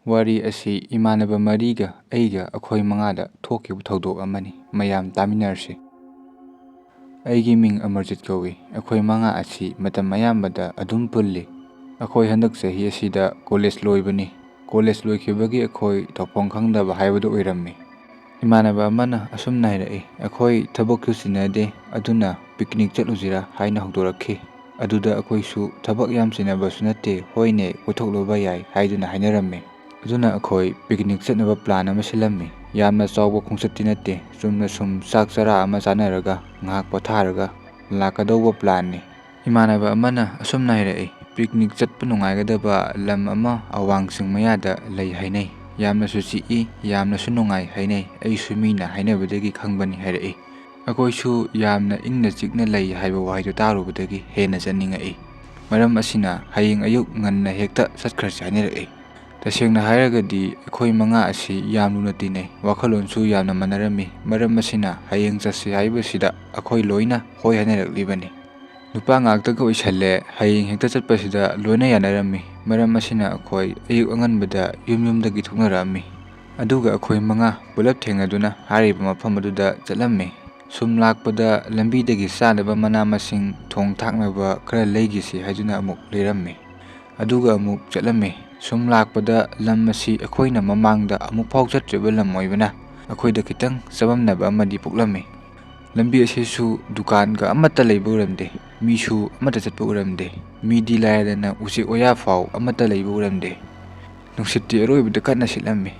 ꯋꯥꯔꯤ ꯑꯁꯤ ꯏꯃꯥꯟꯅꯕ ꯃꯔꯤꯒ ꯑꯩꯒ ꯑꯩꯈꯣꯏ ꯃꯉꯥꯗ ꯊꯣꯛꯈꯤꯕ ꯊꯧꯗꯣꯛ ꯑꯃꯅꯤ꯫ ꯃꯌꯥꯝ ꯇꯥꯃꯤꯟꯅꯔꯁꯤ꯫ ꯑꯩꯒꯤ ꯃꯤꯡ ꯑꯃꯔꯖꯤꯠ ꯀꯧꯏ꯫ ꯑꯩꯈꯣꯏ ꯃꯉꯥ ꯑꯁꯤ ꯃꯇꯝ ꯑꯌꯥꯝꯕꯗ ꯑꯗꯨꯝ ꯄꯨꯜꯂꯤ꯫ ꯑꯩꯈꯣꯏ ꯍꯟꯗꯛ ꯆꯍꯤ ꯑꯁꯤꯗ ꯀꯣꯂꯦꯖ ꯂꯣꯏꯕꯅꯤ꯫ ꯀꯣꯂꯦꯖ ꯂꯣꯏꯈꯤꯕꯒꯤ ꯑꯩꯈꯣꯏ ꯇꯧꯐꯝ ꯈꯪꯗꯕ ꯍꯥꯏꯕꯗꯨ ꯑꯣꯏꯔꯝꯃꯤ꯫ ꯏꯃꯥꯟꯅꯕ ꯑꯃꯅ ꯑꯁꯨꯝꯅ ꯍꯥꯏꯔꯛꯏ, "ꯑꯩꯈꯣꯏ ꯊꯕꯛꯁꯨ ꯆꯤꯟꯅꯗꯦ, ꯑꯗꯨꯅ ꯄꯤꯛꯅꯤꯛ ꯆꯠꯂꯨꯁꯤꯔꯥ" ꯍꯥꯏꯅ ꯍꯧꯗꯣꯔꯛꯈꯤ꯫ ꯑꯗꯨꯗ ꯑꯩꯈꯣꯏꯁꯨ ꯊꯕꯛ ꯌꯥꯝ ꯆꯤꯟꯅꯕꯁꯨ ꯅꯠꯇꯦ, ꯍꯣꯏꯅꯦ ꯀꯣꯏꯊꯣꯛꯂꯨꯕ ꯌꯥꯏ ꯍꯥꯏꯗꯨꯅ ꯍꯥꯏꯅꯔꯝꯃꯤ꯫ ꯑꯗꯨꯅ ꯑꯩꯈꯣꯏ ꯄꯤꯛꯅꯤꯛ ꯆꯠꯅꯕ ꯄ꯭ꯂꯥꯟ ꯑꯃ ꯁꯤꯜꯂꯝꯃꯤ꯫ ꯌꯥꯝꯅ ꯆꯥꯎꯕ ꯈꯣꯡꯆꯠꯇꯤ ꯅꯠꯇꯦ, ꯆꯨꯝꯅ ꯁꯨꯝ ꯆꯥꯛ ꯆꯔꯥ ꯑꯃ ꯆꯥꯅꯔꯒ ꯉꯥꯏꯍꯥꯛ ꯄꯣꯊꯥꯔꯒ ꯂꯥꯛꯀꯗꯧꯕ ꯄ꯭ꯂꯥꯟꯅꯤ꯫ ꯏꯃꯥꯟꯅꯕ ꯑꯃꯅ ꯑꯁꯨꯝꯅ ꯍꯥꯏꯔꯛꯏ, "ꯄꯤꯛꯅꯤꯛ ꯆꯠꯄ ꯅꯨꯡꯉꯥꯏꯒꯗꯕ ꯂꯝ ꯑꯃ ꯑꯋꯥꯡ ꯆꯤꯡ ꯃꯌꯥꯗ ꯂꯩ ꯍꯥꯏꯅꯩ꯫ ꯌꯥꯝꯅꯁꯨ ꯆꯤꯛꯏ, ꯌꯥꯝꯅꯁꯨ ꯅꯨꯡꯉꯥꯏ ꯍꯥꯏꯅꯩ, ꯑꯩꯁꯨ ꯃꯤꯅ ꯍꯥꯏꯅꯕꯗꯒꯤ ꯈꯪꯕꯅꯤ" ꯍꯥꯏꯔꯛꯏ꯫ ꯑꯩꯈꯣꯏꯁꯨ ꯌꯥꯝꯅ ꯏꯪꯅ ꯆꯤꯛꯅ ꯂꯩ ꯍꯥꯏꯕ ꯋꯥꯍꯩꯗꯨ ꯇꯥꯔꯨꯕꯗꯒꯤ ꯍꯦꯟꯅ ꯆꯠꯅꯤꯡꯉꯛꯏ꯫ ꯃꯔꯝ ꯑꯁꯤꯅ ꯍꯌꯦꯡ ꯑꯌꯨꯛ ꯉꯟꯅ ꯍꯦꯛꯇ ꯆꯠꯈ꯭ꯔꯁꯤ ꯍꯥꯏꯅꯔꯛꯏ꯫ ꯇꯁꯦꯡꯅ ꯍꯥꯏꯔꯒꯗꯤ ꯑꯩꯈꯣꯏ ꯃꯉꯥ ꯑꯁꯤ ꯌꯥꯝ ꯂꯨꯅ ꯇꯤꯟꯅꯩ, ꯋꯥꯈꯜꯂꯣꯟꯁꯨ ꯌꯥꯝꯅ ꯃꯥꯟꯅꯔꯝꯃꯤ꯫ ꯃꯔꯝ ꯑꯁꯤꯅ ꯍꯌꯦꯡ ꯆꯠꯁꯤ ꯍꯥꯏꯕꯁꯤꯗ ꯑꯩꯈꯣꯏ ꯂꯣꯏꯅ ꯍꯣꯏ ꯍꯥꯏꯅꯔꯛꯂꯤꯕꯅꯤ꯫ ꯅꯨꯄꯥ ꯉꯥꯛꯇꯒ ꯑꯣꯏꯁꯜꯂꯦ, ꯍꯌꯦꯡ ꯍꯦꯛꯇ ꯆꯠꯄꯁꯤꯗ ꯂꯣꯏꯅ ꯌꯥꯅꯔꯝꯃꯤ꯫ ꯃꯔꯝ ꯑꯁꯤꯅ ꯑꯩꯈꯣꯏ ꯑꯌꯨꯛ ꯑꯉꯟꯕꯗ ꯌꯨꯝꯗꯒꯤ ꯊꯣꯛꯅꯔꯛꯑꯝꯃꯤ꯫ ꯑꯗꯨꯒ ꯑꯩꯈꯣꯏ ꯃꯉꯥ ꯄꯨꯂꯞ ꯊꯦꯡꯅꯗꯨꯅ ꯍꯥꯏꯔꯤꯕ ꯃꯐꯝ ꯑꯗꯨꯗ ꯆꯠꯂꯝꯃꯤ꯫ ꯁꯨꯝ ꯂꯥꯛꯄꯗ ꯂꯝꯕꯤꯗꯒꯤ ꯆꯥꯅꯕ ꯃꯅꯥ ꯃꯁꯤꯡ, ꯊꯣꯡ ꯊꯥꯛꯅꯕ ꯈꯔ ꯂꯩꯒꯤꯁꯤ ꯍꯥꯏꯗꯨꯅ ꯑꯃꯨꯛ ꯂꯩꯔꯝꯃꯤ꯫ ꯑꯗꯨꯒ ꯑꯃꯨꯛ ꯆꯠꯂꯝꯃꯤ꯫ ꯁꯨꯝ ꯂꯥꯛꯄꯗ ꯂꯝ ꯑꯁꯤ ꯑꯩꯈꯣꯏꯅ ꯃꯃꯥꯡꯗ ꯑꯃꯨꯛꯐꯥꯎ ꯆꯠꯇ꯭ꯔꯤꯕ ꯂꯝ ꯑꯣꯏꯕꯅ ꯑꯩꯈꯣꯏꯗ ꯈꯤꯇꯪ ꯆꯃꯝꯅꯕ ꯑꯃꯗꯤ ꯄꯣꯛꯂꯝꯃꯤ꯫ ꯂꯝꯕꯤ ꯑꯁꯤꯁꯨ ꯗꯨꯀꯥꯟꯒ ꯑꯃꯠꯇ ꯂꯩꯕ ꯎꯔꯝꯗꯦ, ꯃꯤꯁꯨ ꯑꯃꯠꯇ ꯆꯠꯄ ꯎꯔꯝꯗꯦ꯫ ꯃꯤꯗꯤ ꯂꯥꯏꯔꯗꯅ ꯎꯆꯦꯛ ꯋꯥꯌꯥ ꯐꯥꯎ ꯑꯃꯠꯇ ꯂꯩꯕ ꯎꯔꯝꯗꯦ꯫ ꯅꯨꯡꯁꯤꯠꯇꯤ ꯑꯔꯣꯏꯕꯗ ꯀꯟꯅ ꯁꯤꯠꯂꯝꯃꯤ꯫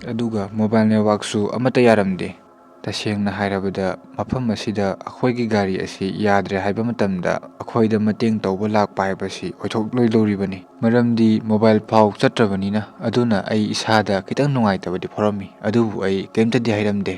ꯑꯗꯨꯒ ꯃꯣꯕꯥꯏꯜ ꯅꯦꯠꯋꯥꯔꯛꯁꯨ ꯑꯃꯠꯇ ꯌꯥꯔꯝꯗꯦ꯫ ꯇꯁꯦꯡꯅ ꯍꯥꯏꯔꯕꯗ ꯃꯐꯝ ꯑꯁꯤꯗ ꯑꯩꯈꯣꯏꯒꯤ ꯒꯥꯔꯤ ꯑꯁꯤ ꯌꯥꯗ꯭ꯔꯦ ꯍꯥꯏꯕ ꯃꯇꯝꯗ ꯑꯩꯈꯣꯏꯗ ꯃꯇꯦꯡ ꯇꯧꯕ ꯂꯥꯛꯄ ꯍꯥꯏꯕꯁꯤ ꯑꯣꯏꯊꯣꯛꯂꯣꯏꯗꯧꯔꯤꯕꯅꯤ꯫ ꯃꯔꯝꯗꯤ ꯃꯣꯕꯥꯏꯜ ꯐꯥꯎ ꯆꯠꯇ꯭ꯔꯕꯅꯤꯅ꯫ ꯑꯗꯨꯅ ꯑꯩ ꯏꯁꯥꯗ ꯈꯤꯇꯪ ꯅꯨꯡꯉꯥꯏꯇꯕꯗꯤ ꯐꯥꯎꯔꯝꯃꯤ, ꯑꯗꯨꯕꯨ ꯑꯩ ꯀꯩꯝꯇꯗꯤ ꯍꯥꯏꯔꯝꯗꯦ꯫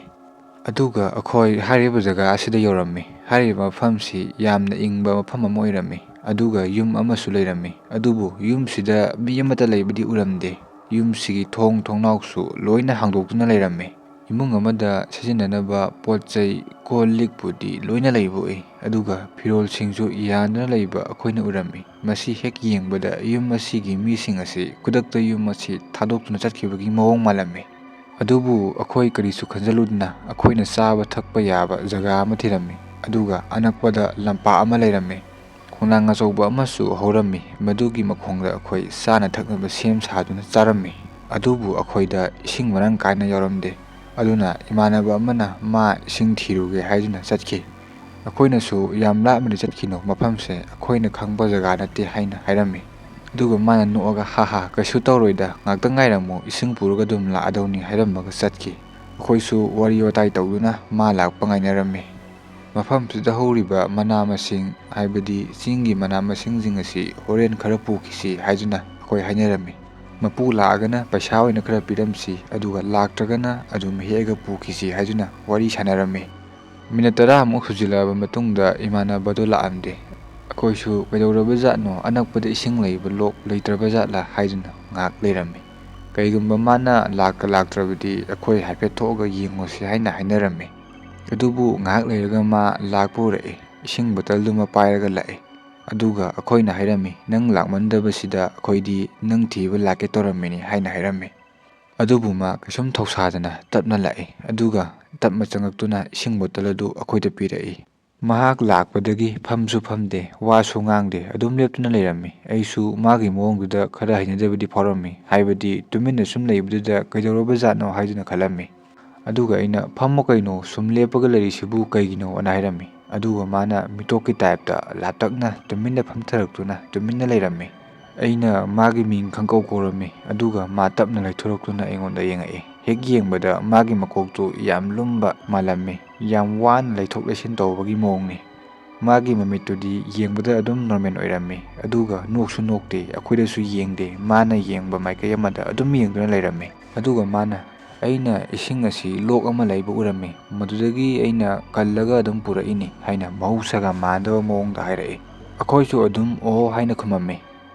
ꯑꯗꯨꯒ ꯑꯩꯈꯣꯏ ꯍꯥꯏꯔꯤꯕ ꯖꯒꯥ ꯑꯁꯤꯗ ꯌꯧꯔꯝꯃꯤ꯫ ꯍꯥꯏꯔꯤꯕ ꯃꯐꯝꯁꯤ ꯌꯥꯝꯅ ꯏꯪꯕ ꯃꯐꯝ ꯑꯃ ꯑꯣꯏꯔꯝꯃꯤ꯫ ꯑꯗꯨꯒ ꯌꯨꯝ ꯑꯃꯁꯨ ꯂꯩꯔꯝꯃꯤ꯫ ꯑꯗꯨꯕꯨ ꯌꯨꯝꯁꯤꯗ ꯃꯤ ꯑꯃꯠꯇ ꯂꯩꯕꯗꯤ ꯎꯔꯝꯗꯦ꯫ ꯌꯨꯝꯁꯤꯒꯤ ꯊꯣꯡ ꯊꯣꯡꯅꯥꯎꯁꯨ ꯂꯣꯏꯅ ꯍꯥꯡꯗꯣꯛꯇꯨꯅ ꯂꯩꯔꯝꯃꯤ꯫ ꯏꯃꯨꯡ ꯑꯃꯗ ꯁꯤꯖꯤꯟꯅꯅꯕ ꯄꯣꯠ ꯆꯩ, ꯀꯣꯜ ꯂꯤꯛꯄꯨꯗꯤ ꯂꯣꯏꯅ ꯂꯩꯕ ꯎꯏ꯫ ꯑꯗꯨꯒ ꯐꯤꯔꯣꯜꯁꯤꯡꯁꯨ ꯌꯥꯟꯗꯨꯅ ꯂꯩꯕ ꯑꯩꯈꯣꯏꯅ ꯎꯔꯝꯃꯤ꯫ ꯃꯁꯤ ꯍꯦꯛ ꯌꯦꯡꯕꯗ ꯌꯨꯝ ꯑꯁꯤꯒꯤ ꯃꯤꯁꯤꯡ ꯑꯁꯤ ꯈꯨꯗꯛꯇ ꯌꯨꯝ ꯑꯁꯤ ꯊꯥꯗꯣꯛꯇꯨꯅ ꯆꯠꯈꯤꯕꯒꯤ ꯃꯑꯣꯡ ꯃꯥꯜꯂꯝꯃꯤ꯫ ꯑꯗꯨꯕꯨ ꯑꯩꯈꯣꯏ ꯀꯔꯤꯁꯨ ꯈꯟꯖꯤꯜꯂꯨꯗꯅ ꯑꯩꯈꯣꯏꯅ ꯆꯥꯕ ꯊꯛꯄ ꯌꯥꯕ ꯖꯒꯥ ꯑꯃ ꯊꯤꯔꯝꯃꯤ꯫ ꯑꯗꯨꯒ ꯑꯅꯛꯄꯗ ꯂꯝꯄꯥꯛ ꯑꯃ ꯂꯩꯔꯝꯃꯤ꯫ ꯈꯣꯡꯅꯥꯡ ꯑꯆꯧꯕ ꯑꯃꯁꯨ ꯍꯧꯔꯝꯃꯤ꯫ ꯃꯗꯨꯒꯤ ꯃꯈꯣꯡꯗ ꯑꯩꯈꯣꯏ ꯆꯥꯅ ꯊꯛꯅꯕ ꯁꯦꯝ ꯁꯥꯗꯨꯅ ꯆꯥꯔꯝꯃꯤ꯫ ꯑꯗꯨꯕꯨ ꯑꯩꯈꯣꯏꯗ ꯏꯁꯤꯡ ꯃꯔꯥꯡ ꯀꯥꯏꯅ ꯌꯥꯎꯔꯝꯗꯦ꯫ ꯑꯗꯨꯅ ꯏꯃꯥꯟꯅꯕ ꯑꯃꯅ ꯃꯥ ꯏꯁꯤꯡ ꯊꯤꯔꯨꯒꯦ ꯍꯥꯏꯗꯨꯅ ꯆꯠꯈꯤ꯫ ꯑꯩꯈꯣꯏꯅꯁꯨ "ꯌꯥꯝ ꯂꯥꯞꯅꯗꯤ ꯆꯠꯈꯤꯅꯨ, ꯃꯐꯝꯁꯦ ꯑꯩꯈꯣꯏꯅ ꯈꯪꯕ ꯖꯒꯥ ꯅꯠꯇꯦ" ꯍꯥꯏꯅ ꯍꯥꯏꯔꯝꯃꯤ꯫ ꯑꯗꯨꯒ ꯃꯥꯅ ꯅꯣꯛꯑꯒ "ꯍꯥꯍꯥ, ꯀꯩꯁꯨ ꯇꯧꯔꯣꯏꯗ, ꯉꯥꯛꯇꯪ ꯉꯥꯏꯔꯝꯃꯨ, ꯏꯁꯤꯡ ꯄꯨꯔꯒ ꯑꯗꯨꯝ ꯂꯥꯛꯑꯗꯧꯅꯤ" ꯍꯥꯏꯔꯝꯃꯒ ꯆꯠꯈꯤ꯫ ꯑꯩꯈꯣꯏꯁꯨ ꯋꯥꯔꯤ ꯋꯥꯇꯥꯏ ꯇꯧꯗꯨꯅ ꯃꯥ ꯂꯥꯛꯄ ꯉꯥꯏꯅꯔꯝꯃꯤ꯫ ꯃꯐꯝꯁꯤꯗ ꯍꯧꯔꯤꯕ ꯃꯅꯥ ꯃꯁꯤꯡ, ꯍꯥꯏꯕꯗꯤ ꯆꯤꯡꯒꯤ ꯃꯅꯥ ꯃꯁꯤꯡꯁꯤꯡ ꯑꯁꯤ ꯍꯣꯔꯦꯟꯈꯔ ꯄꯨꯈꯤꯁꯤ ꯍꯥꯏꯗꯨꯅ ꯑꯩꯈꯣꯏ ꯍꯥꯏꯅꯔꯝꯃꯤ꯫ ꯃꯄꯨ ꯂꯥꯛꯑꯒꯅ ꯄꯩꯁꯥ ꯑꯣꯏꯅ ꯈꯔ ꯄꯤꯔꯝꯁꯤ, ꯑꯗꯨꯒ ꯂꯥꯛꯇ꯭ꯔꯒꯅ ꯑꯗꯨꯝ ꯍꯦꯛꯑꯒ ꯄꯨꯈꯤꯁꯤ ꯍꯥꯏꯗꯨꯅ ꯋꯥꯔꯤ ꯁꯥꯟꯅꯔꯝꯃꯤ꯫ ꯃꯤꯅꯠ 30ꯃꯨꯛ ꯁꯨꯖꯤꯜꯂꯛꯑꯕ ꯃꯇꯨꯡꯗ ꯏꯃꯥꯟꯅꯕꯗꯣ ꯂꯥꯛꯑꯝꯗꯦ꯫ ꯑꯩꯈꯣꯏꯁꯨ ꯀꯩꯗꯧꯔꯕꯖꯥꯠꯅꯣ, ꯑꯅꯛꯄꯗ ꯏꯁꯤꯡ ꯂꯩꯕ ꯂꯣꯛ ꯂꯩꯇ꯭ꯔꯕꯖꯥꯠꯂꯥ ꯍꯥꯏꯗꯨꯅ ꯉꯥꯏꯍꯥꯛ ꯂꯩꯔꯝꯃꯤ꯫ ꯀꯩꯒꯨꯝꯕ ꯃꯥꯅ ꯂꯥꯛꯇ꯭ꯔꯕꯗꯤ ꯑꯩꯈꯣꯏ ꯍꯥꯏꯐꯦꯠ ꯊꯣꯛꯑꯒ ꯌꯦꯡꯉꯨꯁꯤ ꯍꯥꯏꯅ ꯍꯥꯏꯅꯔꯝꯃꯤ꯫ ꯑꯗꯨꯕꯨ ꯉꯥꯏꯍꯥꯛ ꯂꯩꯔꯒ ꯃꯥ ꯂꯥꯛꯄ ꯎꯔꯛꯏ꯫ ꯏꯁꯤꯡ ꯕꯣꯇꯜꯗꯨꯃ ꯄꯥꯏꯔꯒ ꯂꯥꯛꯏ꯫ ꯑꯗꯨꯒ ꯑꯩꯈꯣꯏꯅ ꯍꯥꯏꯔꯝꯃꯤ, "ꯅꯪ ꯂꯥꯛꯃꯟꯗꯕꯁꯤꯗ ꯑꯩꯈꯣꯏꯗꯤ ꯅꯪ ꯊꯤꯕ ꯂꯥꯛꯀꯦ ꯇꯧꯔꯝꯃꯤꯅꯤ" ꯍꯥꯏꯅ ꯍꯥꯏꯔꯝꯃꯤ꯫ ꯑꯗꯨꯕꯨ ꯃꯥ ꯀꯩꯁꯨꯝ ꯊꯧꯁꯥꯗꯅ ꯇꯞꯅ ꯂꯥꯛꯏ꯫ ꯑꯗꯨꯒ ꯇꯞꯅ ꯆꯪꯉꯛꯇꯨꯅ ꯏꯁꯤꯡ ꯕꯣꯇꯜ ꯑꯗꯨ ꯑꯩꯈꯣꯏꯗ ꯄꯤꯔꯛꯏ꯫ ꯃꯍꯥꯛ ꯂꯥꯛꯄꯗꯒꯤ ꯐꯝꯁꯨ ꯐꯝꯗꯦ, ꯋꯥꯁꯨ ꯉꯥꯡꯗꯦ, ꯑꯗꯨꯝ ꯂꯦꯞꯇꯨꯅ ꯂꯩꯔꯝꯃꯤ꯫ ꯑꯩꯁꯨ ꯃꯥꯒꯤ ꯃꯑꯣꯡꯗꯨꯗ ꯈꯔ ꯍꯩꯅꯗꯕꯗꯤ ꯐꯥꯎꯔꯝꯃꯤ, ꯍꯥꯏꯕꯗꯤ ꯇꯨꯃꯤꯟꯅ ꯁꯨꯝ ꯂꯩꯕꯗꯨꯗ ꯀꯩꯗꯧꯔꯕꯖꯥꯠꯅꯣ ꯍꯥꯏꯗꯨꯅ ꯈꯜꯂꯝꯃꯤ꯫ ꯑꯗꯨꯒ ꯑꯩꯅ "ꯐꯝꯃꯣ ꯀꯩꯅꯣ, ꯁꯨꯝ ꯂꯦꯞꯄꯒ ꯂꯩꯔꯤꯁꯤꯕꯨ ꯀꯩꯒꯤꯅꯣ" ꯑꯅ ꯍꯥꯏꯔꯝꯃꯤ꯫ ꯑꯗꯨꯒ ꯃꯥꯅ ꯃꯤꯇꯣꯞꯀꯤ ꯇꯥꯏꯞꯇ ꯂꯥꯞꯇꯛꯅ ꯇꯨꯃꯤꯟꯅ ꯐꯝꯊꯔꯛꯇꯨꯅ ꯇꯨꯃꯤꯟꯅ ꯂꯩꯔꯝꯃꯤ꯫ ꯑꯩꯅ ꯃꯥꯒꯤ ꯃꯤꯡ ꯈꯪꯀꯧ ꯀꯧꯔꯝꯃꯤ꯫ ꯑꯗꯨꯒ ꯃꯥ ꯇꯞꯅ ꯂꯩꯊꯣꯔꯛꯇꯨꯅ ꯑꯩꯉꯣꯟꯗ ꯌꯦꯡꯉꯛꯏ꯫ ꯍꯦꯛ ꯌꯦꯡꯕꯗ ꯃꯥꯒꯤ ꯃꯀꯣꯛꯇꯨ ꯌꯥꯝ ꯂꯨꯝꯕ ꯃꯥꯜꯂꯝꯃꯤ, ꯌꯥꯝ ꯋꯥꯅ ꯂꯩꯊꯣꯛ ꯂꯩꯁꯤꯟ ꯇꯧꯕꯒꯤ ꯃꯑꯣꯡꯅꯤ꯫ ꯃꯥꯒꯤ ꯃꯃꯤꯠꯇꯨꯗꯤ ꯌꯦꯡꯕꯗ ꯑꯗꯨꯝ ꯅꯣꯔꯃꯦꯜ ꯑꯣꯏꯔꯝꯃꯤ꯫ ꯑꯗꯨꯒ ꯅꯣꯛꯁꯨ ꯅꯣꯛꯇꯦ, ꯑꯩꯈꯣꯏꯗꯁꯨ ꯌꯦꯡꯗꯦ, ꯃꯥꯅ ꯌꯦꯡꯕ ꯃꯥꯏꯀꯩ ꯑꯃꯗ ꯑꯗꯨꯝ ꯌꯦꯡꯗꯨꯅ ꯂꯩꯔꯝꯃꯤ꯫ ꯑꯗꯨꯒ ꯃꯥꯅ, "ꯑꯩꯅ ꯏꯁꯤꯡ ꯑꯁꯤ ꯂꯣꯛ ꯑꯃ ꯂꯩꯕ ꯎꯔꯝꯃꯤ, ꯃꯗꯨꯗꯒꯤ ꯑꯩꯅ ꯀꯜꯂꯒ ꯑꯗꯨꯝ ꯄꯨꯔꯛꯏꯅꯤ" ꯍꯥꯏꯅ ꯃꯍꯧꯁꯥꯒ ꯃꯥꯟꯅꯗꯕ ꯃꯑꯣꯡꯗ ꯍꯥꯏꯔꯛꯏ꯫ ꯑꯩꯈꯣꯏꯁꯨ ꯑꯗꯨꯝ "ꯑꯣꯍꯣ" ꯍꯥꯏꯅ ꯈꯨꯝꯃꯝꯃꯤ꯫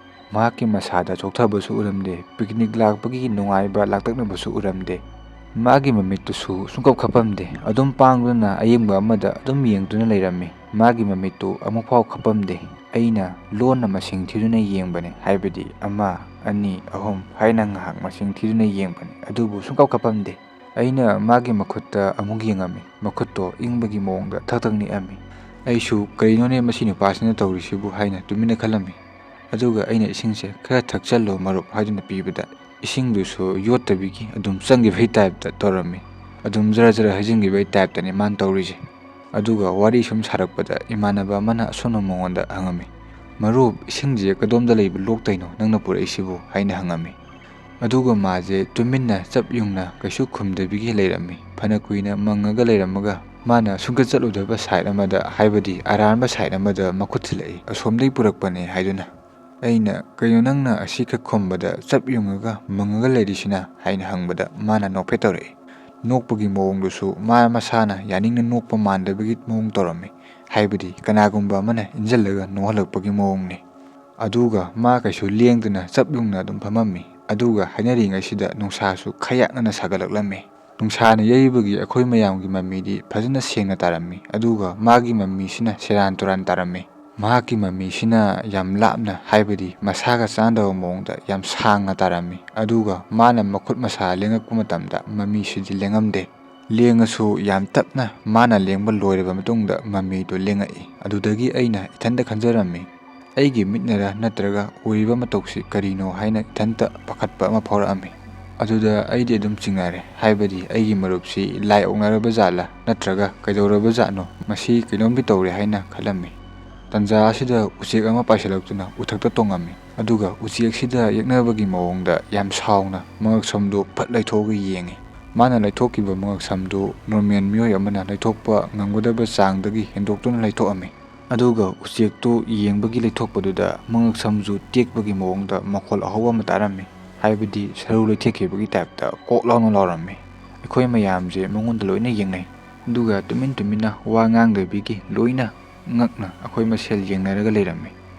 ꯃꯍꯥꯛꯀꯤ ꯃꯁꯥꯗ ꯆꯣꯛꯊꯕꯁꯨ ꯎꯔꯝꯗꯦ, ꯄꯤꯛꯅꯤꯛ ꯂꯥꯛꯄꯒꯤ ꯅꯨꯡꯉꯥꯏꯕ ꯂꯥꯡꯇꯛꯅꯕꯁꯨ ꯎꯔꯝꯗꯦ꯫ ꯃꯥꯒꯤ ꯃꯃꯤꯠꯇꯨꯁꯨ ꯁꯨꯡꯈꯞ ꯈꯞꯄꯝꯗꯦ, ꯑꯗꯨꯝ ꯄꯥꯡꯗꯨꯅ ꯑꯌꯦꯡꯕ ꯑꯃꯗ ꯑꯗꯨꯝ ꯌꯦꯡꯗꯨꯅ ꯂꯩꯔꯝꯃꯤ꯫ ꯃꯥꯒꯤ ꯃꯃꯤꯠꯇꯨ ꯑꯃꯨꯛꯐꯥꯎ ꯈꯞꯄꯝꯗꯦ꯫ ꯑꯩꯅ ꯂꯣꯟꯅ ꯃꯁꯤꯡ ꯊꯤꯗꯨꯅ ꯌꯦꯡꯕꯅꯤ, ꯍꯥꯏꯕꯗꯤ 1, 2, 3 ꯍꯥꯏꯅ ꯉꯥꯏꯍꯥꯛ ꯃꯁꯤꯡ ꯊꯤꯗꯨꯅ ꯌꯦꯡꯕꯅꯤ, ꯑꯗꯨꯕꯨ ꯁꯨꯡꯀꯞ ꯀꯞꯄꯝꯗꯦ꯫ ꯑꯩꯅ ꯃꯥꯒꯤ ꯃꯈꯨꯠꯇ ꯑꯃꯨꯛ ꯌꯦꯡꯉꯝꯃꯤ, ꯃꯈꯨꯠꯇꯣ ꯏꯪꯕꯒꯤ ꯃꯑꯣꯡꯗ ꯊꯛ ꯊꯛ ꯅꯤꯛꯑꯝꯃꯤ꯫ ꯑꯩꯁꯨ ꯀꯔꯤꯅꯣꯅꯦ ꯃꯁꯤ ꯅꯨꯄꯥꯁꯤꯅ ꯇꯧꯔꯤꯁꯤꯕꯨ ꯍꯥꯏꯅ ꯇꯨꯃꯤꯟꯅ ꯈꯜꯂꯝꯃꯤ꯫ ꯑꯗꯨꯒ ꯑꯩꯅ ꯏꯁꯤꯡꯁꯦ "ꯈꯔ ꯊꯛꯆꯜꯂꯣ ꯃꯔꯨꯞ" ꯍꯥꯏꯗꯨꯅ ꯄꯤꯕꯗ ꯏꯁꯤꯡꯗꯨꯁꯨ ꯌꯣꯠꯇꯕꯤꯒꯤ ꯑꯗꯨꯝ ꯆꯪꯈꯤꯕꯒꯤ ꯇꯥꯏꯞꯇ ꯇꯧꯔꯝꯃꯤ꯫ ꯑꯗꯨꯝ ꯖꯔ ꯖꯔ ꯍꯩꯖꯤꯟꯈꯤꯕꯒꯤ ꯇꯥꯏꯞꯇꯅꯤ ꯃꯥꯅ ꯇꯧꯔꯤꯁꯦ꯫ ꯑꯗꯨꯒ ꯋꯥꯔꯤ ꯁꯨꯝ ꯁꯥꯔꯛꯄꯗ ꯏꯃꯥꯟꯅꯕ ꯑꯃꯅ ꯑꯁꯣꯟꯕ ꯃꯉꯣꯟꯗ ꯍꯪꯉꯝꯃꯤ, "ꯃꯔꯨꯞ, ꯏꯁꯤꯡꯁꯦ ꯀꯗꯣꯝꯗ ꯂꯩꯕ ꯂꯣꯛꯇꯩꯅꯣ ꯅꯪꯅ ꯄꯨꯔꯛꯏꯁꯤꯕꯨ?" ꯍꯥꯏꯅ ꯍꯪꯉꯝꯃꯤ꯫ ꯑꯗꯨꯒ ꯃꯥꯁꯦ ꯇꯨꯃꯤꯟꯅ ꯆꯞ ꯌꯨꯡꯅ ꯀꯩꯁꯨ ꯈꯨꯝꯗꯕꯤꯒꯤ ꯂꯩꯔꯝꯃꯤ꯫ ꯐꯅ ꯀꯨꯏꯅ ꯃꯪꯉꯒ ꯂꯩꯔꯝꯃꯒ ꯃꯥꯅ ꯁꯨꯡꯆꯠ ꯆꯠꯂꯨꯗꯕ ꯁꯥꯏꯠ ꯑꯃꯗ, ꯍꯥꯏꯕꯗꯤ ꯑꯔꯥꯟꯕ ꯁꯥꯏꯠ ꯑꯃꯗ ꯃꯈꯨꯠ ꯊꯤꯜꯂꯛꯏ, "ꯑꯁꯣꯝꯗꯒꯤ ꯄꯨꯔꯛꯄꯅꯦ" ꯍꯥꯏꯗꯨꯅ꯫ ꯑꯩꯅ "ꯀꯩꯅꯣ ꯅꯪꯅ ꯑꯁꯤꯈꯛ ꯈꯨꯝꯕꯗ ꯆꯞ ꯌꯨꯡꯉꯒ ꯃꯪꯉꯒ ꯂꯩꯔꯤꯁꯤꯅ?" ꯍꯥꯏꯅ ꯍꯪꯕꯗ ꯃꯥꯅ ꯅꯣꯛꯐꯦꯠ ꯇꯧꯔꯛꯏ꯫ ꯅꯣꯛꯄꯒꯤ ꯃꯑꯣꯡꯗꯨꯁꯨ ꯃꯥ ꯃꯁꯥꯅ ꯌꯥꯅꯤꯡꯅ ꯅꯣꯛꯄ ꯃꯥꯟꯗꯕꯒꯤ ꯃꯑꯣꯡ ꯇꯧꯔꯝꯃꯤ, ꯍꯥꯏꯕꯗꯤ ꯀꯅꯥꯒꯨꯝꯕ ꯑꯃꯅ ꯏꯟꯖꯜꯂꯒ ꯅꯣꯛꯍꯜꯂꯛꯄꯒꯤ ꯃꯑꯣꯡꯅꯤ꯫ ꯑꯗꯨꯒ ꯃꯥ ꯀꯩꯁꯨ ꯂꯦꯡꯗꯅ ꯆꯞ ꯌꯨꯡꯅ ꯑꯗꯨꯝ ꯐꯝꯃꯝꯃꯤ꯫ ꯑꯗꯨꯒ ꯍꯥꯏꯅꯔꯤꯉꯩꯁꯤꯗ ꯅꯨꯡꯁꯥꯁꯨ ꯈꯌꯥꯛꯅꯅ ꯁꯥꯒꯠꯂꯛꯂꯝꯃꯤ꯫ ꯅꯨꯡꯁꯥꯅ ꯌꯩꯕꯒꯤ ꯑꯩꯈꯣꯏ ꯃꯌꯥꯝꯒꯤ ꯃꯃꯤꯗꯤ ꯐꯖꯅ ꯁꯦꯡꯅ ꯇꯥꯔꯝꯃꯤ, ꯑꯗꯨꯒ ꯃꯥꯒꯤ ꯃꯃꯤꯁꯤꯅ ꯁꯦꯔꯥꯟ ꯇꯨꯔꯥꯟ ꯇꯥꯔꯝꯃꯤ꯫ ꯃꯍꯥꯛꯀꯤ ꯃꯃꯤꯁꯤꯅ ꯌꯥꯝ ꯂꯥꯞꯅ, ꯍꯥꯏꯕꯗꯤ ꯃꯁꯥꯒ ꯆꯥꯟꯅꯗꯕ ꯃꯑꯣꯡꯗ ꯌꯥꯝ ꯁꯥꯡꯅ ꯇꯥꯔꯝꯃꯤ꯫ ꯑꯗꯨꯒ ꯃꯥꯅ ꯃꯈꯨꯠ ꯃꯁꯥ ꯂꯦꯡꯉꯛꯄ ꯃꯇꯝꯗ ꯃꯃꯤꯁꯤꯗꯤ ꯂꯦꯡꯉꯝꯗꯦ꯫ ꯂꯦꯡꯉꯁꯨ ꯌꯥꯝ ꯇꯞꯅ ꯃꯥꯅ ꯂꯦꯡꯕ ꯂꯣꯏꯔꯕ ꯃꯇꯨꯡꯗ ꯃꯃꯤꯗꯨ ꯂꯦꯡꯉꯛꯏ꯫ ꯑꯗꯨꯗꯒꯤ ꯑꯩꯅ ꯏꯊꯟꯇ ꯈꯟꯖꯔꯝꯃꯤ, ꯑꯩꯒꯤ ꯃꯤꯠꯅꯔ ꯅꯠꯇ꯭ꯔꯒ ꯎꯔꯤꯕ ꯃꯇꯧꯁꯤ ꯀꯔꯤꯅꯣ ꯍꯥꯏꯅ ꯏꯊꯟꯇ ꯄꯥꯈꯠꯄ ꯑꯃ ꯐꯥꯎꯔꯛꯑꯝꯃꯤ꯫ ꯑꯗꯨꯗ ꯑꯩꯗꯤ ꯑꯗꯨꯝ ꯆꯤꯡꯅꯔꯦ, ꯍꯥꯏꯕꯗꯤ ꯑꯩꯒꯤ ꯃꯔꯨꯞꯁꯤ ꯂꯥꯏ ꯑꯣꯛꯅꯔꯕ ꯖꯥꯠꯂꯥ ꯅꯠꯇ꯭ꯔꯒ ꯀꯩꯗꯧꯔꯕ ꯖꯥꯠꯅꯣ, ꯃꯁꯤ ꯀꯩꯅꯣꯝꯗꯤ ꯇꯧꯔꯦ ꯍꯥꯏꯅ ꯈꯜꯂꯝꯃꯤ꯫ ꯇꯥꯟꯖꯥ ꯑꯁꯤꯗ ꯎꯆꯦꯛ ꯑꯃ ꯄꯥꯏꯁꯤꯜꯂꯛꯇꯨꯅ ꯎꯊꯛꯇ ꯇꯣꯡꯉꯝꯃꯤ꯫ ꯑꯗꯨꯒ ꯎꯆꯦꯛꯁꯤꯗ ꯌꯦꯛꯅꯕꯒꯤ ꯃꯑꯣꯡꯗ ꯌꯥꯝ ꯁꯥꯎꯅ ꯃꯉꯛꯁꯝꯗꯨ ꯐꯠ ꯂꯩꯊꯣꯛꯑꯒ ꯌꯦꯡꯉꯤ꯫ ꯃꯥꯅ ꯂꯩꯊꯣꯛꯈꯤꯕ ꯃꯉꯛꯁꯝꯗꯨ ꯅꯣꯔꯃꯦꯜ ꯃꯤꯑꯣꯏ ꯑꯃꯅ ꯂꯩꯊꯣꯛꯄ ꯉꯝꯒꯗꯕ ꯆꯥꯡꯗꯒꯤ ꯍꯦꯟꯗꯣꯛꯇꯨꯅ ꯂꯩꯊꯣꯛꯑꯝꯃꯤ꯫ ꯑꯗꯨꯒ ꯎꯆꯦꯛꯇꯨ ꯌꯦꯡꯕꯒꯤ ꯂꯩꯊꯣꯛꯄꯗꯨꯗ ꯃꯉꯛꯁꯝꯁꯨ ꯇꯦꯛꯄꯒꯤ ꯃꯑꯣꯡꯗ ꯃꯈꯣꯜ ꯑꯍꯧꯕ ꯑꯃ ꯇꯥꯔꯝꯃꯤ, ꯍꯥꯏꯕꯗꯤ ꯁꯔꯨ ꯂꯩꯊꯦꯛꯈꯤꯕꯒꯤ ꯇꯥꯏꯞꯇ ꯀꯣꯛ ꯂꯥꯎꯅ ꯂꯥꯎꯔꯝꯃꯤ꯫ ꯑꯩꯈꯣꯏ ꯃꯌꯥꯝꯁꯦ ꯃꯉꯣꯟꯗ ꯂꯣꯏꯅ ꯌꯦꯡꯅꯩ, ꯑꯗꯨꯒ ꯇꯨꯃꯤꯟ ꯇꯨꯃꯤꯟꯅ ꯋꯥ ꯉꯥꯡꯗꯕꯤꯒꯤ ꯂꯣꯏꯅ ꯉꯛꯅ ꯑꯩꯈꯣꯏ ꯃꯁꯦꯜ ꯌꯦꯡꯅꯔꯒ ꯂꯩꯔꯝꯃꯤ꯫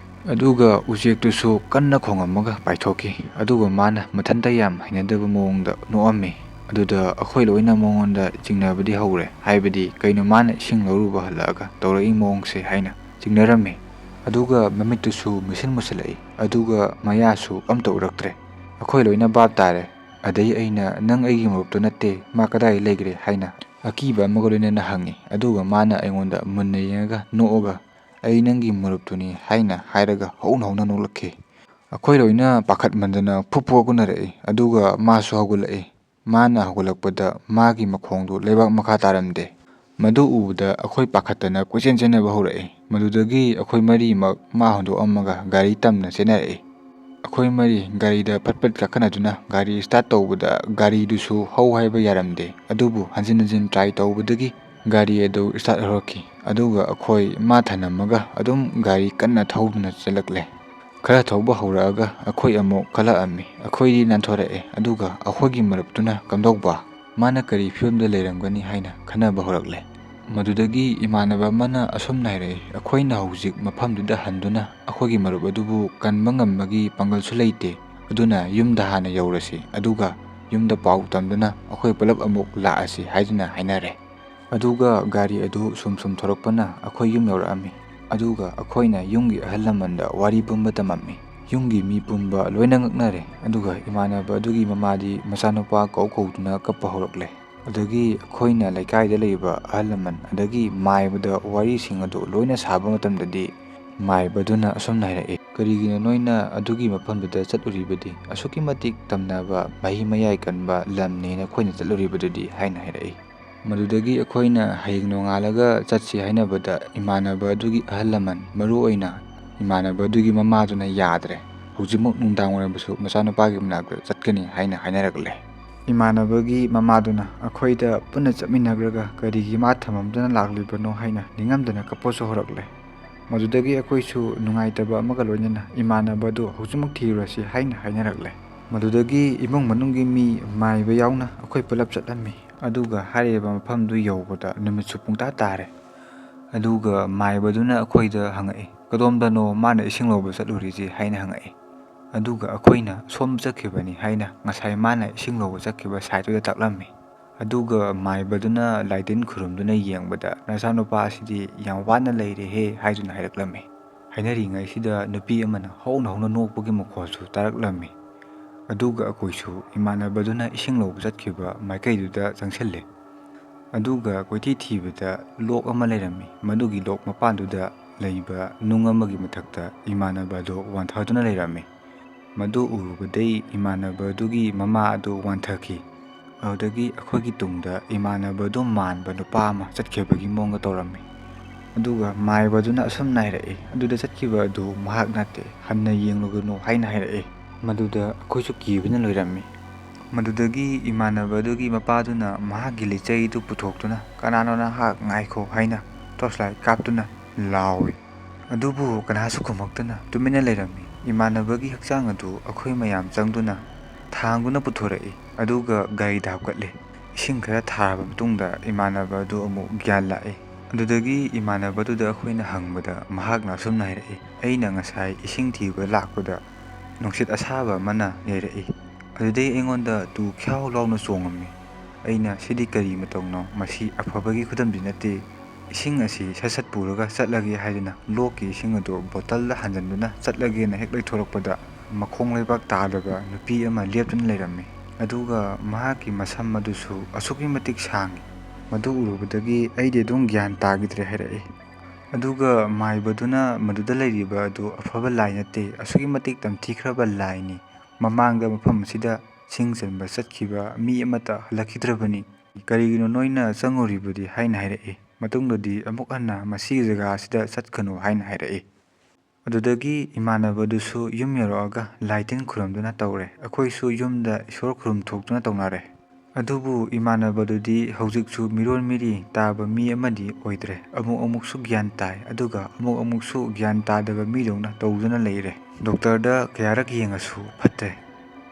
ꯑꯗꯨꯒ ꯎꯆꯦꯛꯇꯨꯁꯨ ꯀꯟꯅ ꯈꯣꯡꯉꯝꯃꯒ ꯄꯥꯏꯊꯣꯛꯈꯤ꯫ ꯑꯗꯨꯒ ꯃꯥꯅ ꯃꯊꯟꯇ ꯌꯥꯝ ꯍꯩꯅꯗꯕꯃꯑꯣꯡꯗ ꯅꯣꯛꯑꯝꯃꯤ꯫ ꯑꯗꯨꯗ ꯑꯩꯈꯣꯏ ꯂꯣꯏꯅ ꯃꯉꯣꯟꯗ ꯆꯤꯡꯅꯕꯗꯤ ꯍꯧꯔꯦ, ꯍꯥꯏꯕꯗꯤ ꯀꯩꯅꯣ ꯃꯥꯅ ꯏꯁꯤꯡ ꯂꯧꯔꯨꯕ ꯍꯜꯂꯛꯑꯒ ꯇꯧꯔꯛꯏ ꯃꯑꯣꯡꯁꯦ ꯍꯥꯏꯅ ꯆꯤꯡꯅꯔꯝꯃꯤ꯫ ꯑꯗꯨꯒ ꯃꯃꯤꯠꯇꯨꯁꯨ ꯃꯨꯁꯤꯟ ꯃꯨꯁꯤꯜꯂꯛꯏ, ꯑꯗꯨꯒ ꯃꯌꯥꯁꯨ ꯑꯝꯇ ꯎꯔꯛꯇ꯭ꯔꯦ꯫ ꯑꯩꯈꯣꯏ ꯂꯣꯏꯅ ꯚꯥꯞ ꯇꯥꯔꯦ꯫ ꯑꯗꯩ ꯑꯩꯅ "ꯅꯪ ꯑꯩꯒꯤ ꯃꯔꯨꯞꯇꯣ ꯅꯠꯇꯦ, ꯃꯥ ꯀꯗꯥꯏ ꯂꯩꯈ꯭ꯔꯦ?" ꯍꯥꯏꯅ ꯑꯀꯤꯕ ꯑꯃꯒ ꯂꯣꯏꯅꯅ ꯍꯪꯉꯤ꯫ ꯑꯗꯨꯒ ꯃꯥꯅ ꯑꯩꯉꯣꯟꯗ ꯃꯨꯟꯅ ꯌꯦꯡꯉꯒ ꯅꯣꯛꯑꯒ "ꯑꯩ ꯅꯪꯒꯤ ꯃꯔꯨꯞꯇꯨꯅꯤ" ꯍꯥꯏꯅ ꯍꯥꯏꯔꯒ ꯍꯧꯅ ꯍꯧꯅ ꯅꯣꯛꯂꯛꯈꯤ꯫ ꯑꯩꯈꯣꯏ ꯂꯣꯏꯅ ꯄꯥꯈꯠꯃꯟꯗꯅ ꯐꯨꯛ ꯐꯨꯛ ꯍꯧꯒꯠꯅꯔꯛꯏ꯫ ꯑꯗꯨꯒ ꯃꯥꯁꯨ ꯍꯧꯒꯠꯂꯛꯏ꯫ ꯃꯥꯅ ꯍꯧꯒꯠꯂꯛꯄꯗ ꯃꯥꯒꯤ ꯃꯈꯣꯡꯗꯨ ꯂꯩꯕꯥꯛ ꯃꯈꯥ ꯇꯥꯔꯝꯗꯦ꯫ ꯃꯗꯨ ꯎꯕꯗ ꯑꯩꯈꯣꯏ ꯄꯥꯈꯠꯇꯅ ꯀꯣꯏꯆꯦꯟ ꯆꯦꯟꯅꯕ ꯍꯧꯔꯛꯏ꯫ ꯃꯗꯨꯗꯒꯤ ꯑꯩꯈꯣꯏ ꯃꯔꯤꯃꯛ ꯃꯥ ꯍꯨꯟꯗꯣꯛꯑꯝꯃꯒ ꯒꯥꯔꯤ ꯇꯝꯅ ꯆꯦꯟꯅꯔꯛꯏ꯫ ꯑꯩꯈꯣꯏ ꯃꯔꯤ ꯒꯥꯔꯤꯗ ꯐꯠ ꯐꯠ ꯀꯥꯈꯠꯅꯗꯨꯅ ꯒꯥꯔꯤ ꯁ꯭ꯇꯥꯔꯠ ꯇꯧꯕꯗ ꯒꯥꯔꯤꯗꯨꯁꯨ ꯍꯧ ꯍꯥꯏꯕ ꯌꯥꯔꯝꯗꯦ꯫ ꯑꯗꯨꯕꯨ ꯍꯟꯖꯤꯟ ꯍꯟꯖꯤꯟ ꯇ꯭ꯔꯥꯏ ꯇꯧꯕꯗꯒꯤ ꯒꯥꯔꯤ ꯑꯗꯨ ꯁ꯭ꯇꯥꯔꯠ ꯍꯧꯔꯛꯈꯤ꯫ ꯑꯗꯨꯒ ꯑꯩꯈꯣꯏ ꯃꯥ ꯊꯅꯝꯃꯒ ꯑꯗꯨꯝ ꯒꯥꯔꯤ ꯀꯟꯅ ꯊꯧꯗꯨꯅ ꯆꯦꯜꯂꯛꯂꯦ꯫ ꯈꯔꯊꯧꯕ ꯍꯧꯔꯛꯑꯒ ꯑꯩꯈꯣꯏ ꯑꯃꯨꯛ ꯀꯜꯂꯛꯑꯝꯃꯤ꯫ ꯑꯩꯈꯣꯏꯗꯤ ꯅꯥꯟꯊꯣꯔꯛꯑꯦ꯫ ꯑꯗꯨꯒ ꯑꯩꯈꯣꯏꯒꯤ ꯃꯔꯨꯞꯇꯨꯅ ꯀꯝꯗꯧꯕ? ꯃꯥꯅ ꯀꯔꯤ ꯐꯤꯕꯝꯗ ꯂꯩꯔꯝꯒꯅꯤ ꯍꯥꯏꯅ ꯈꯟꯅꯕ ꯍꯧꯔꯛꯂꯦ꯫ ꯃꯗꯨꯗꯒꯤ ꯏꯃꯥꯟꯅꯕ ꯑꯃꯅ ꯑꯁꯨꯝꯅ ꯍꯥꯏꯔꯛꯏ, "ꯑꯩꯈꯣꯏꯅ ꯍꯧꯖꯤꯛ ꯃꯐꯝꯗꯨꯗ ꯍꯟꯗꯨꯅ ꯑꯩꯈꯣꯏꯒꯤ ꯃꯔꯨꯞ ꯑꯗꯨꯕꯨ ꯀꯟꯕ ꯉꯝꯕꯒꯤ ꯄꯥꯡꯒꯜꯁꯨ ꯂꯩꯇꯦ, ꯑꯗꯨꯅ ꯌꯨꯝꯗ ꯍꯥꯟꯅ ꯌꯧꯔꯁꯤ, ꯑꯗꯨꯒ ꯌꯨꯝꯗ ꯄꯥꯎ ꯇꯝꯗꯨꯅ ꯑꯩꯈꯣꯏ ꯄꯨꯂꯞ ꯑꯃꯨꯛ ꯂꯥꯛꯑꯁꯤ" ꯍꯥꯏꯗꯨꯅ ꯍꯥꯏꯅꯔꯦ꯫ ꯑꯗꯨꯒ ꯒꯥꯔꯤ ꯑꯗꯨ ꯁꯨꯝ ꯁꯨꯝ ꯊꯧꯔꯛꯄꯅ ꯑꯩꯈꯣꯏ ꯌꯨꯝ ꯌꯧꯔꯛꯑꯝꯃꯤ꯫ ꯑꯗꯨꯒ ꯑꯩꯈꯣꯏꯅ ꯌꯨꯝꯒꯤ ꯑꯍꯜ ꯂꯃꯟꯗ ꯋꯥꯔꯤ ꯄꯨꯝꯕ ꯇꯝꯃꯝꯃꯤ꯫ ꯌꯨꯝꯒꯤ ꯃꯤ ꯄꯨꯝꯕ ꯂꯣꯏꯅ ꯉꯛꯅꯔꯦ꯫ ꯑꯗꯨꯒ ꯏꯃꯥꯟꯅꯕ ꯑꯗꯨꯒꯤ ꯃꯃꯥꯗꯤ ꯃꯆꯥꯅꯨꯄꯥ ꯀꯧꯗꯨꯅ ꯀꯞꯄ ꯍꯧꯔꯛꯂꯦ꯫ ꯑꯗꯒꯤ ꯑꯩꯈꯣꯏꯅ ꯂꯩꯀꯥꯏꯗ ꯂꯩꯕ ꯑꯍꯜ ꯂꯃꯟ ꯑꯗꯒꯤ ꯃꯥꯏꯕꯗ ꯋꯥꯔꯤꯁꯤꯡ ꯑꯗꯨ ꯂꯣꯏꯅ ꯁꯥꯕ ꯃꯇꯝꯗꯗꯤ ꯃꯥꯏꯕꯗꯨꯅ ꯑꯁꯨꯝꯅ ꯍꯥꯏꯔꯛꯏ, "ꯀꯔꯤꯒꯤꯅꯣ ꯅꯣꯏꯅ ꯑꯗꯨꯒꯤ ꯃꯐꯝꯗꯨꯗ ꯆꯠꯂꯨꯔꯤꯕꯗꯤ? ꯑꯁꯨꯛꯀꯤ ꯃꯇꯤꯛ ꯇꯝꯅꯕ ꯃꯍꯤ ꯃꯌꯥꯏ ꯀꯟꯕ ꯂꯝꯅꯦꯅ ꯑꯩꯈꯣꯏꯅ ꯆꯠꯂꯨꯔꯤꯕꯗꯨꯗꯤ" ꯍꯥꯏꯅ ꯍꯥꯏꯔꯛꯏ꯫ ꯃꯗꯨꯗꯒꯤ ꯑꯩꯈꯣꯏꯅ ꯍꯌꯦꯡ ꯅꯣꯡꯉꯥꯜꯂꯒ ꯆꯠꯁꯤ ꯍꯥꯏꯅꯕꯗ ꯏꯃꯥꯟꯅꯕ ꯑꯗꯨꯒꯤ ꯑꯍꯜ ꯂꯃꯟ, ꯃꯔꯨꯑꯣꯏꯅ ꯏꯃꯥꯟꯅꯕ ꯑꯗꯨꯒꯤ ꯃꯃꯥꯗꯨꯅ ꯌꯥꯗ꯭ꯔꯦ, ꯍꯧꯖꯤꯛꯃꯛ ꯅꯨꯡꯗꯥꯡ ꯑꯣꯏꯔꯕꯁꯨ ꯃꯆꯥꯅꯨꯄꯥꯒꯤ ꯃꯅꯥꯛꯇ ꯆꯠꯀꯅꯤ ꯍꯥꯏꯅ ꯍꯥꯏꯅꯔꯛꯂꯦ꯫ ꯏꯃꯥꯟꯅꯕꯒꯤ ꯃꯃꯥꯗꯨꯅ ꯑꯩꯈꯣꯏꯗ ꯄꯨꯟꯅ ꯆꯠꯃꯤꯟꯅꯈ꯭ꯔꯒ ꯀꯔꯤꯒꯤ ꯃꯥ ꯊꯝꯃꯝꯗꯨꯅ ꯂꯥꯛꯂꯤꯕꯅꯣ ꯍꯥꯏꯅ ꯅꯤꯡꯉꯝꯗꯅ ꯀꯞꯄꯁꯨ ꯍꯧꯔꯛꯂꯦ꯫ ꯃꯗꯨꯗꯒꯤ ꯑꯩꯈꯣꯏꯁꯨ ꯅꯨꯡꯉꯥꯏꯇꯕ ꯑꯃꯒ ꯂꯣꯏꯅꯅ ꯏꯃꯥꯟꯅꯕ ꯑꯗꯨ ꯍꯧꯖꯤꯛꯃꯛ ꯊꯤꯔꯨꯔꯁꯤ ꯍꯥꯏꯅ ꯍꯥꯏꯅꯔꯛꯂꯦ꯫ ꯃꯗꯨꯗꯒꯤ ꯏꯃꯨꯡ ꯃꯅꯨꯡꯒꯤ ꯃꯤ ꯃꯥꯏꯕ ꯌꯥꯎꯅ ꯑꯩꯈꯣꯏ ꯄꯨꯂꯞ ꯆꯠꯂꯝꯃꯤ꯫ ꯑꯗꯨꯒ ꯍꯥꯏꯔꯤꯕ ꯃꯐꯝꯗꯨ ꯌꯧꯕꯗ ꯅꯨꯃꯤꯠꯁꯨ ꯄꯨꯡꯇꯥ ꯇꯥꯔꯦ꯫ ꯑꯗꯨꯒ ꯃꯥꯏꯕꯗꯨꯅ ꯑꯩꯈꯣꯏꯗ ꯍꯪꯉꯛꯏ, "ꯀꯗꯣꯝꯗꯅꯣ ꯃꯥꯅ ꯏꯁꯤꯡ ꯂꯧꯕ ꯆꯠꯂꯨꯔꯤꯁꯤ?" ꯍꯥꯏꯅ ꯍꯪꯉꯛꯏ꯫ ꯑꯗꯨꯒ ꯑꯩꯈꯣꯏꯅ "ꯁꯣꯝ ꯆꯠꯈꯤꯕꯅꯤ" ꯍꯥꯏꯅ ꯉꯁꯥꯏ ꯃꯥꯅ ꯏꯁꯤꯡ ꯂꯧꯕ ꯆꯠꯈꯤꯕ ꯁꯥꯏꯠꯇꯨꯗ ꯇꯥꯛꯂꯝꯃꯤ꯫ ꯑꯗꯨꯒ ꯃꯥꯏꯕꯗꯨꯅ ꯂꯥꯏꯇꯤꯟ ꯈꯨꯔꯨꯝꯗꯨꯅ ꯌꯦꯡꯕꯗ "ꯅꯆꯥꯅꯨꯄꯥ ꯑꯁꯤꯗꯤ ꯌꯥꯝ ꯋꯥꯅ ꯂꯩꯔꯦꯍꯦ" ꯍꯥꯏꯗꯨꯅ ꯍꯥꯏꯔꯛꯂꯝꯃꯤ꯫ ꯍꯥꯏꯅꯔꯤꯉꯩꯁꯤꯗ ꯅꯨꯄꯤ ꯑꯃꯅ ꯍꯧꯅ ꯍꯧꯅ ꯅꯣꯛꯄꯒꯤ ꯃꯈꯣꯜꯁꯨ ꯇꯥꯔꯛꯂꯝꯃꯤ꯫ ꯑꯗꯨꯒ ꯑꯩꯈꯣꯏꯁꯨ ꯏꯃꯥꯟꯅꯕꯗꯨꯅ ꯏꯁꯤꯡ ꯂꯧꯕ ꯆꯠꯈꯤꯕ ꯃꯥꯏꯀꯩꯗꯨꯗ ꯆꯪꯁꯤꯜꯂꯦ꯫ ꯑꯗꯨꯒ ꯀꯣꯏꯊꯤ ꯊꯤꯕꯗ ꯂꯣꯛ ꯑꯃ ꯂꯩꯔꯝꯃꯤ꯫ ꯃꯗꯨꯒꯤ ꯂꯣꯛ ꯃꯄꯥꯟꯗꯨꯗ ꯂꯩꯕ ꯅꯨꯡ ꯑꯃꯒꯤ ꯃꯊꯛꯇ ꯏꯃꯥꯟꯅꯕ ꯑꯗꯨ ꯋꯥꯟꯊꯗꯨꯅ ꯂꯩꯔꯝꯃꯤ꯫ ꯃꯗꯨ ꯎꯔꯨꯕꯗꯩ ꯏꯃꯥꯟꯅꯕ ꯑꯗꯨꯒꯤ ꯃꯃꯥ ꯑꯗꯨ ꯋꯥꯟꯊꯈꯤ꯫ ꯑꯗꯨꯗꯒꯤ ꯑꯩꯈꯣꯏꯒꯤ ꯇꯨꯡꯗ ꯏꯃꯥꯟꯅꯕ ꯑꯗꯨ ꯃꯥꯟꯕ ꯅꯨꯄꯥ ꯑꯃ ꯆꯠꯈꯤꯕꯒꯤ ꯃꯑꯣꯡꯒ ꯇꯧꯔꯝꯃꯤ꯫ ꯑꯗꯨꯒ ꯃꯥꯏꯕꯗꯨꯅ ꯑꯁꯨꯝꯅ ꯍꯥꯏꯔꯛꯏ, "ꯑꯗꯨꯗ ꯆꯠꯈꯤꯕ ꯑꯗꯨ ꯃꯍꯥꯛ ꯅꯠꯇꯦ, ꯍꯟꯅ ꯌꯦꯡꯂꯨꯒꯅꯨ" ꯍꯥꯏꯅ ꯍꯥꯏꯔꯛꯏ꯫ ꯃꯗꯨꯗ ꯑꯩꯈꯣꯏꯁꯨ ꯀꯤꯕꯅ ꯂꯣꯏꯔꯝꯃꯤ꯫ ꯃꯗꯨꯗꯒꯤ ꯏꯃꯥꯟꯅꯕ ꯑꯗꯨꯒꯤ ꯃꯄꯥꯗꯨꯅ ꯃꯍꯥꯛꯀꯤ ꯂꯤꯆꯩꯗꯨ ꯄꯨꯊꯣꯛꯇꯨꯅ "ꯀꯅꯥꯅꯣ ꯅꯍꯥꯛ? ꯉꯥꯏꯈꯣ" ꯍꯥꯏꯅ ꯇꯣꯔꯆꯂꯥꯏꯠ ꯀꯥꯞꯇꯨꯅ ꯂꯥꯎꯏ꯫ ꯑꯗꯨꯕꯨ ꯀꯅꯥꯁꯨ ꯈꯨꯝꯃꯛꯇꯅ ꯇꯨꯃꯤꯟꯅ ꯂꯩꯔꯝꯃꯤ꯫ 이만ꯅꯕꯒꯤ ꯍꯛꯆꯥꯡ ꯑꯗꯨ ꯑꯩꯈꯣꯏ ꯃꯌꯥꯝ ꯆꯪꯗꯨꯅ ꯊꯥꯡꯗꯨꯅ ꯄꯨꯊꯣꯔꯛꯏ꯫ ꯑꯗꯨꯒ ꯒꯥꯔꯤꯗ ꯍꯥꯞꯀꯠꯂꯤ꯫ ꯏꯁꯤꯡ ꯈꯔ ꯊꯥꯔꯕ ꯃꯇꯨꯡꯗ ꯏꯃꯥꯟꯅꯕ ꯑꯗꯨ ꯑꯃꯨꯛ ꯒ꯭ꯌꯥꯟ ꯂꯥꯛꯏ꯫ ꯑꯗꯨꯗꯒꯤ ꯏꯃꯥꯟꯅꯕꯗꯨꯗ ꯑꯩꯈꯣꯏꯅ ꯍꯪꯕꯗ ꯃꯍꯥꯛꯅ ꯑꯁꯨꯝꯅ ꯍꯥꯏꯔꯛꯏ, "ꯑꯩꯅ ꯉꯁꯥꯏ ꯏꯁꯤꯡ ꯊꯤꯕ ꯂꯥꯛꯄꯗ ꯅꯨꯡꯁꯤꯠ ꯑꯁꯥꯕ ꯑꯃꯅ ꯌꯩꯔꯛꯏ꯫ ꯑꯗꯨꯗꯩ ꯑꯩꯉꯣꯟꯗ ꯇꯨ ꯈ꯭ꯌꯥꯎ ꯂꯥꯎꯅ ꯆꯣꯡꯉꯝꯃꯤ꯫ ꯑꯩꯅ ꯁꯤꯗꯤ ꯀꯔꯤ ꯃꯇꯧꯅꯣ? ꯃꯁꯤ ꯑꯐꯕꯒꯤ ꯈꯨꯗꯝꯗꯤ ꯅꯠꯇꯦ꯫ ꯏꯁꯤꯡ ꯑꯁꯤ ꯁꯠ-ꯁꯠ ꯄꯨꯔꯒ ꯆꯠꯂꯒꯦ ꯍꯥꯏꯗꯨꯅ ꯂꯣꯛꯀꯤ ꯏꯁꯤꯡ ꯑꯗꯨ ꯕꯣꯇꯜꯗ ꯍꯥꯟꯖꯟꯗꯨꯅ ꯆꯠꯂꯒꯦꯅ ꯍꯦꯛ ꯂꯩꯊꯣꯔꯛꯄꯗ ꯃꯈꯣꯡ ꯂꯩꯕꯥꯛ ꯇꯥꯗꯕ ꯅꯨꯄꯤ ꯑꯃ ꯂꯦꯞꯇꯨꯅ ꯂꯩꯔꯝꯃꯤ꯫ ꯑꯗꯨꯒ ꯃꯍꯥꯛꯀꯤ ꯃꯁꯝ ꯑꯗꯨꯁꯨ ꯑꯁꯨꯛꯀꯤ ꯃꯇꯤꯛ ꯁꯥꯡꯏ꯫ ꯃꯗꯨ ꯎꯔꯨꯕꯗꯒꯤ ꯑꯩꯗꯤ ꯑꯗꯨꯝ ꯒ꯭ꯌꯥꯟ ꯇꯥꯈꯤꯗ꯭ꯔꯦ" ꯍꯥꯏꯔꯛꯏ꯫ ꯑꯗꯨꯒ ꯃꯥꯏꯕꯗꯨꯅ ꯃꯗꯨꯗ ꯂꯩꯔꯤꯕ ꯑꯗꯨ ꯑꯐꯕ ꯂꯥꯏ ꯅꯠꯇꯦ, ꯑꯁꯨꯛꯀꯤ ꯃꯇꯤꯛ ꯇꯝꯊꯤꯈ꯭ꯔꯕ ꯂꯥꯏꯅꯤ꯫ ꯃꯃꯥꯡꯗ ꯃꯐꯝ ꯑꯁꯤꯗ ꯁꯤꯡ ꯆꯟꯕ ꯆꯠꯈꯤꯕ ꯃꯤ ꯑꯃꯠꯇ ꯍꯜꯂꯛꯈꯤꯗ꯭ꯔꯕꯅꯤ꯫ ꯀꯔꯤꯒꯤꯅꯣ ꯅꯣꯏꯅ ꯆꯪꯉꯨꯔꯤꯕꯗꯤ ꯍꯥꯏꯅ ꯍꯥꯏꯔꯛꯏ꯫ ꯃꯇꯨꯡꯗꯗꯤ ꯑꯃꯨꯛ ꯍꯟꯅ ꯃꯁꯤꯒꯤ ꯖꯒꯥ ꯑꯁꯤꯗ ꯆꯠꯀꯅꯨ ꯍꯥꯏꯅ ꯍꯥꯏꯔꯛꯏ꯫ ꯑꯗꯨꯗꯒꯤ ꯏꯃꯥꯟꯅꯕꯗꯨꯁꯨ ꯌꯨꯝ ꯌꯧꯔꯛꯑꯒ ꯂꯥꯏ ꯇꯤꯟ ꯈꯨꯔꯨꯝꯗꯨꯅ ꯇꯧꯔꯦ꯫ ꯑꯩꯈꯣꯏꯁꯨ ꯌꯨꯝꯗ ꯏꯁꯣꯔ ꯈꯨꯔꯨꯝꯊꯣꯛꯇꯨꯅ ꯇꯧꯅꯔꯦ꯫ ꯑꯗꯨꯕꯨ ꯏꯃꯥꯟꯅꯕꯗꯨꯗꯤ ꯍꯧꯖꯤꯛꯁꯨ ꯃꯤꯔꯣꯜ ꯃꯤꯔꯤ ꯇꯥꯕ ꯃꯤ ꯑꯃꯗꯤ ꯑꯣꯏꯗ꯭ꯔꯦ꯫ ꯑꯃꯨꯛ ꯑꯃꯨꯛꯁꯨ ꯒ꯭ꯌꯥꯟ ꯇꯥꯏ, ꯑꯗꯨꯒ ꯑꯃꯨꯛ ꯑꯃꯨꯛꯁꯨ ꯒ꯭ꯌꯥꯟ ꯇꯥꯗꯕ ꯃꯤꯗꯧꯅ ꯇꯧꯗꯨꯅ ꯂꯩꯔꯦ꯫ ꯗꯣꯛꯇꯔꯗ ꯀꯌꯥꯔꯛ ꯌꯦꯡꯉꯁꯨ ꯐꯠꯇ꯭ꯔꯦ꯫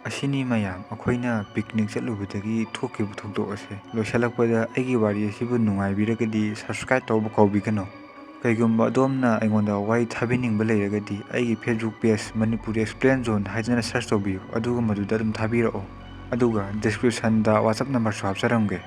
ꯑꯁꯤꯅꯤ ꯃꯌꯥꯝ ꯑꯩꯈꯣꯏꯅ ꯄꯤꯛꯅꯤꯛ ꯆꯠꯂꯨꯕꯗꯒꯤ ꯊꯣꯛꯈꯤꯕ ꯊꯧꯗꯣꯛ ꯑꯁꯦ꯫ ꯂꯣꯏꯁꯤꯜꯂꯛꯄꯗ ꯑꯩꯒꯤ ꯋꯥꯔꯤ ꯑꯁꯤꯕꯨ ꯅꯨꯡꯉꯥꯏꯕꯤꯔꯒꯗꯤ ꯁꯕꯁꯀ꯭ꯔꯥꯏꯕ ꯇꯧꯕ ꯀꯥꯎꯕꯤꯒꯅꯨ꯫ ꯀꯩꯒꯨꯝꯕ ꯑꯗꯣꯝꯅ ꯑꯩꯉꯣꯟꯗ ꯋꯥꯔꯤ ꯊꯥꯕꯤꯅꯤꯡꯕ ꯂꯩꯔꯒꯗꯤ ꯑꯩꯒꯤ Facebook page Manipuri explain zone ꯍꯥꯏꯗꯨꯅ ꯁꯔꯆ ꯇꯧꯕꯤꯌꯨ꯫ ꯑꯗꯨꯒ ꯃꯗꯨꯗ ꯑꯗꯨꯝ ꯊꯥꯕꯤꯔꯛꯑꯣ꯫ ꯑꯗꯨꯒ ꯗꯤꯁꯀ꯭ꯔꯤꯞꯁꯟꯗ ꯋꯥꯆꯞ ꯅꯝꯕꯔꯁꯨ ꯍꯥꯞꯆꯔꯝꯒꯦ꯫